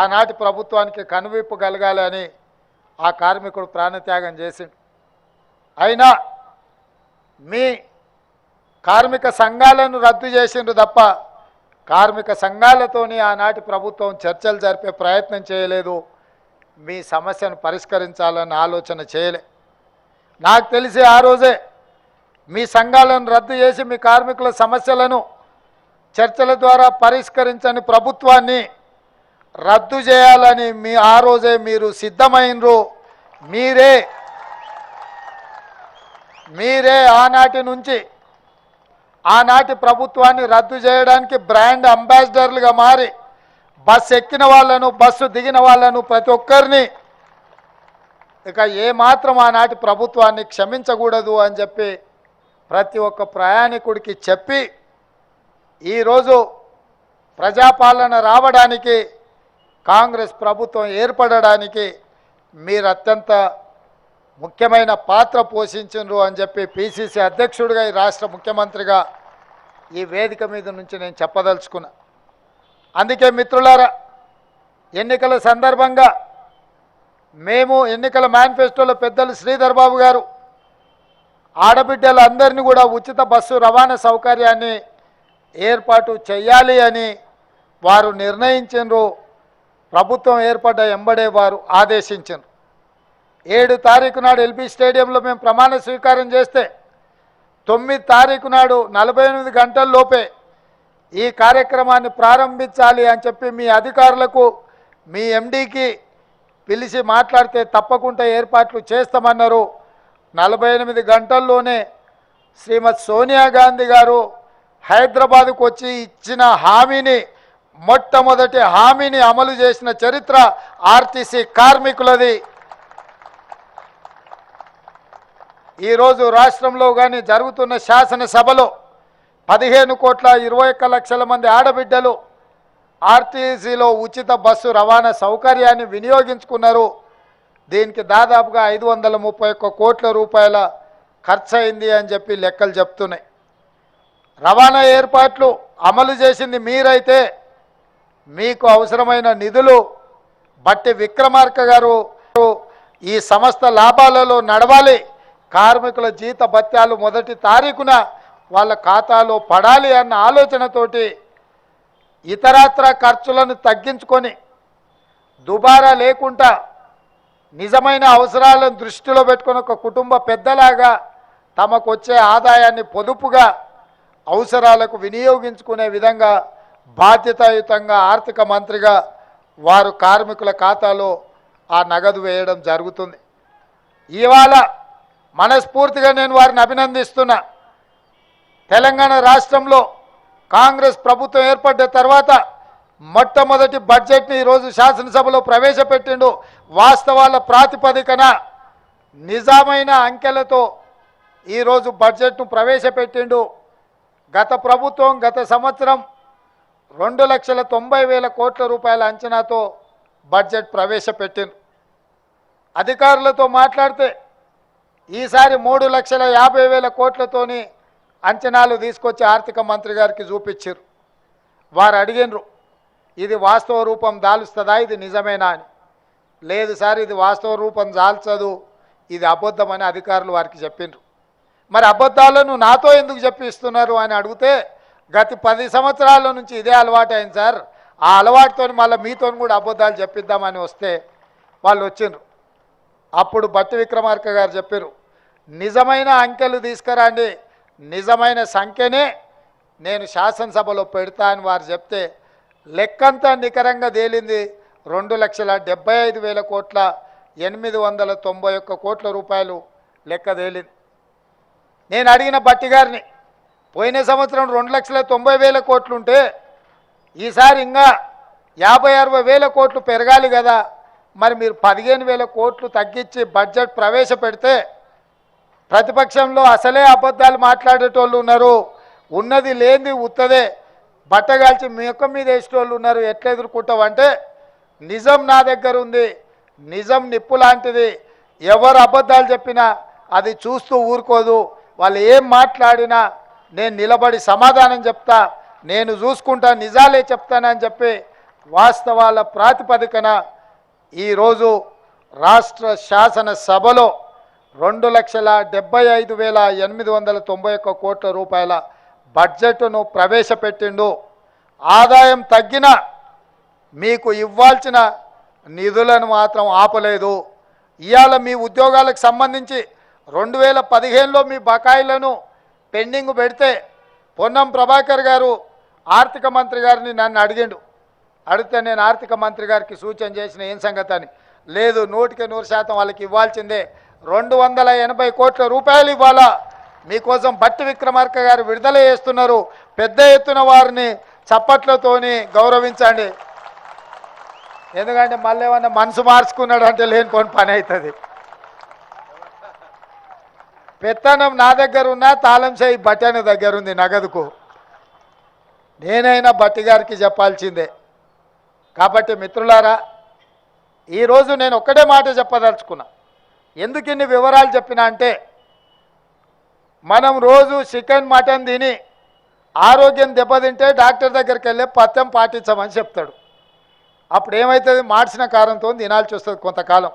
ఆనాటి ప్రభుత్వానికి కనువిప్పు కలగాలని ఆ కార్మికుడు ప్రాణత్యాగం చేసిండు. అయినా మీ కార్మిక సంఘాలను రద్దు చేసిండ్రు తప్ప కార్మిక సంఘాలతోని ఆనాటి ప్రభుత్వం చర్చలు జరిపే ప్రయత్నం చేయలేదు. మీ సమస్యను పరిష్కరించాలన్న ఆలోచన చేయలే. నాకు తెలిసి ఆ రోజే మీ సంఘాలను రద్దు చేసి మీ కార్మికుల సమస్యలను చర్చల ద్వారా పరిష్కరించని ప్రభుత్వాన్ని రద్దు చేయాలని ఆ రోజే మీరు సిద్ధమైనరు. మీరే ఆనాటి నుంచి ఆనాటి ప్రభుత్వాన్ని రద్దు చేయడానికి బ్రాండ్ అంబాసిడర్లుగా మారి బస్సు ఎక్కిన వాళ్ళను బస్సు దిగిన వాళ్ళను ప్రతి ఒక్కరిని ఇక ఏమాత్రం ఆనాటి ప్రభుత్వాన్ని క్షమించకూడదు అని చెప్పి ప్రతి ఒక్క ప్రయాణికుడికి చెప్పి ఈరోజు ప్రజాపాలన రావడానికి కాంగ్రెస్ ప్రభుత్వం ఏర్పడడానికి మీరు అత్యంత ముఖ్యమైన పాత్ర పోషించరు అని చెప్పి పిసిసి అధ్యక్షుడిగా ఈ రాష్ట్ర ముఖ్యమంత్రిగా ఈ వేదిక మీద నుంచి నేను చెప్పదలుచుకున్నా. అందుకే మిత్రులారా, ఎన్నికల సందర్భంగా మేము ఎన్నికల మేనిఫెస్టోలో పెద్దలు శ్రీధర్ బాబు గారు ఆడబిడ్డలందరినీ కూడా ఉచిత బస్సు రవాణా సౌకర్యాన్ని ఏర్పాటు చేయాలి అని వారు నిర్ణయించారు. ప్రభుత్వం ఏర్పడ్డ ఎంబడే వారు ఆదేశించారు. 7 తారీఖు నాడు ఎల్బీ స్టేడియంలో మేము ప్రమాణ స్వీకారం చేస్తే 9 తారీఖు నాడు 48 గంటల్లోపే ఈ కార్యక్రమాన్ని ప్రారంభించాలి అని చెప్పి మీ అధికారులకు మీ ఎండీకి పిలిచి మాట్లాడితే తప్పకుండా ఏర్పాట్లు చేస్తామన్నారు. 48 గంటల్లోనే శ్రీమతి సోనియా గాంధీ గారు హైదరాబాద్కు వచ్చి ఇచ్చిన హామీని మొట్టమొదటి హామీని అమలు చేసిన చరిత్ర ఆర్టీసీ కార్మికులది. ఈరోజు రాష్ట్రంలో కానీ జరుగుతున్న శాసనసభలో 15,21,00,000 మంది ఆడబిడ్డలు ఆర్టీసీలో ఉచిత బస్సు రవాణా సౌకర్యాన్ని వినియోగించుకున్నారు. దీనికి దాదాపుగా 531 కోట్ల రూపాయల ఖర్చు అయింది అని చెప్పి లెక్కలు చెప్తున్నాయి. రవాణా ఏర్పాట్లు అమలు చేసింది మీరైతే మీకు అవసరమైన నిధులు బట్టి విక్రమార్క గారు ఈ సంస్థ లాభాలలో నడవాలి, కార్మికుల జీత భత్యాలు 1 తారీఖున వాళ్ళ ఖాతాలో పడాలి అన్న ఆలోచనతోటి ఇతరత్ర ఖర్చులను తగ్గించుకొని దుబారా లేకుండా నిజమైన అవసరాలను దృష్టిలో పెట్టుకుని ఒక కుటుంబ పెద్దలాగా తమకు వచ్చే ఆదాయాన్ని పొదుపుగా అవసరాలకు వినియోగించుకునే విధంగా బాధ్యతాయుతంగా ఆర్థిక మంత్రిగా వారు కార్మికుల ఖాతాలో ఆ నగదు వేయడం జరుగుతుంది. ఇవాళ మనస్ఫూర్తిగా నేను వారిని అభినందిస్తున్నా. తెలంగాణ రాష్ట్రంలో కాంగ్రెస్ ప్రభుత్వం ఏర్పడ్డ తర్వాత మొట్టమొదటి బడ్జెట్ని ఈరోజు శాసనసభలో ప్రవేశపెట్టిండు. వాస్తవాల ప్రాతిపదికన నిజమైన అంకెలతో ఈరోజు బడ్జెట్ను ప్రవేశపెట్టిండు. గత ప్రభుత్వం గత సంవత్సరం 2,90,000 కోట్ల రూపాయల అంచనాతో బడ్జెట్ ప్రవేశపెట్టిండు. అధికారులతో మాట్లాడితే ఈసారి 3,50,000 కోట్లతోని అంచనాలు తీసుకొచ్చి ఆర్థిక మంత్రి గారికి చూపించారు. వారు అడిగినరు, ఇది వాస్తవ రూపం దాలుస్తుందా, ఇది నిజమేనా అని. లేదు సార్, ఇది వాస్తవ రూపం దాల్చదు, ఇది అబద్ధమని అధికారులు వారికి చెప్పిండ్రు. మరి అబద్ధాలను నాతో ఎందుకు చెప్పిస్తున్నారు అని అడిగితే గత 10 సంవత్సరాల నుంచి ఇదే అలవాటు అయింది సార్, ఆ అలవాటుతో మళ్ళీ మీతో కూడా అబద్ధాలు చెప్పిద్దామని వస్తే వాళ్ళు వచ్చిండ్రు. అప్పుడు బట్టి విక్రమార్క గారు చెప్పారు, నిజమైన అంకెలు తీసుకురండి, నిజమైన సంఖ్యనే నేను శాసనసభలో పెడతా అని వారు చెప్తే లెక్కంతా నికరంగా తేలింది 2,75,000 కోట్ల 891 కోట్ల రూపాయలు లెక్క తేలింది. నేను అడిగిన బట్టి గారిని, పోయిన సంవత్సరం 2,90,000 కోట్లు ఉంటే ఈసారి ఇంకా 50,000-60,000 కోట్లు పెరగాలి కదా, మరి మీరు 15,000 కోట్లు తగ్గించి బడ్జెట్ ప్రవేశపెడితే ప్రతిపక్షంలో అసలే అబద్ధాలు మాట్లాడేటోళ్ళు ఉన్నారు, ఉన్నది లేనిది ఉత్తదే బట్టగాల్చి ముఖం మీద వేసేటోళ్ళు ఉన్నారు, ఎట్లా ఎదుర్కొంటావంటే నిజం నా దగ్గర ఉంది, నిజం నిప్పు లాంటిది, ఎవరు అబద్ధాలు చెప్పినా అది చూస్తూ ఊరుకోదు, వాళ్ళు ఏం మాట్లాడినా నేను నిలబడి సమాధానం చెప్తా, నేను చూసుకుంటా, నిజాలే చెప్తానని చెప్పి వాస్తవాల ప్రాతిపదికన ఈరోజు రాష్ట్ర శాసనసభలో 2,75,891 కోట్ల రూపాయల బడ్జెట్ను ప్రవేశపెట్టిండు. ఆదాయం తగ్గిన మీకు ఇవ్వాల్సిన నిధులను మాత్రం ఆపలేదు. ఇవాళ మీ ఉద్యోగాలకు సంబంధించి 2015లో మీ బకాయిలను పెండింగ్ పెడితే పొన్నం ప్రభాకర్ గారు ఆర్థిక మంత్రి గారిని నన్ను అడిగితే నేను ఆర్థిక మంత్రి గారికి సూచన చేసిన ఏం సంగతి అని. లేదు, 100% వాళ్ళకి ఇవ్వాల్సిందే. 280 కోట్ల రూపాయలు ఇవ్వాలా మీకోసం బట్టి విక్రమార్క గారు విడుదల చేస్తున్నారు. పెద్ద ఎత్తున వారిని చప్పట్లతోని గౌరవించండి. ఎందుకంటే మళ్ళీ ఏమన్నా మనసు మార్చుకున్నాడు అంటే లేనిపోని పని అవుతుంది. పెత్తనం నా దగ్గర ఉన్న తాళం చేయి బట్టను దగ్గర ఉంది నగదుకు. నేనైనా బట్టి గారికి చెప్పాల్సిందే. కాబట్టి మిత్రులారా, ఈరోజు నేను ఒక్కటే మాట చెప్పదలుచుకున్నా. ఎందుకు ఇన్ని వివరాలు చెప్పినా అంటే, మనం రోజు చికెన్ మటన్ తిని ఆరోగ్యం దెబ్బతింటే డాక్టర్ దగ్గరికి వెళ్ళి పథ్యం పాటించమని చెప్తాడు. అప్పుడు ఏమవుతుంది, మార్చిన కారంతో తినాల్సి వస్తుంది కొంతకాలం.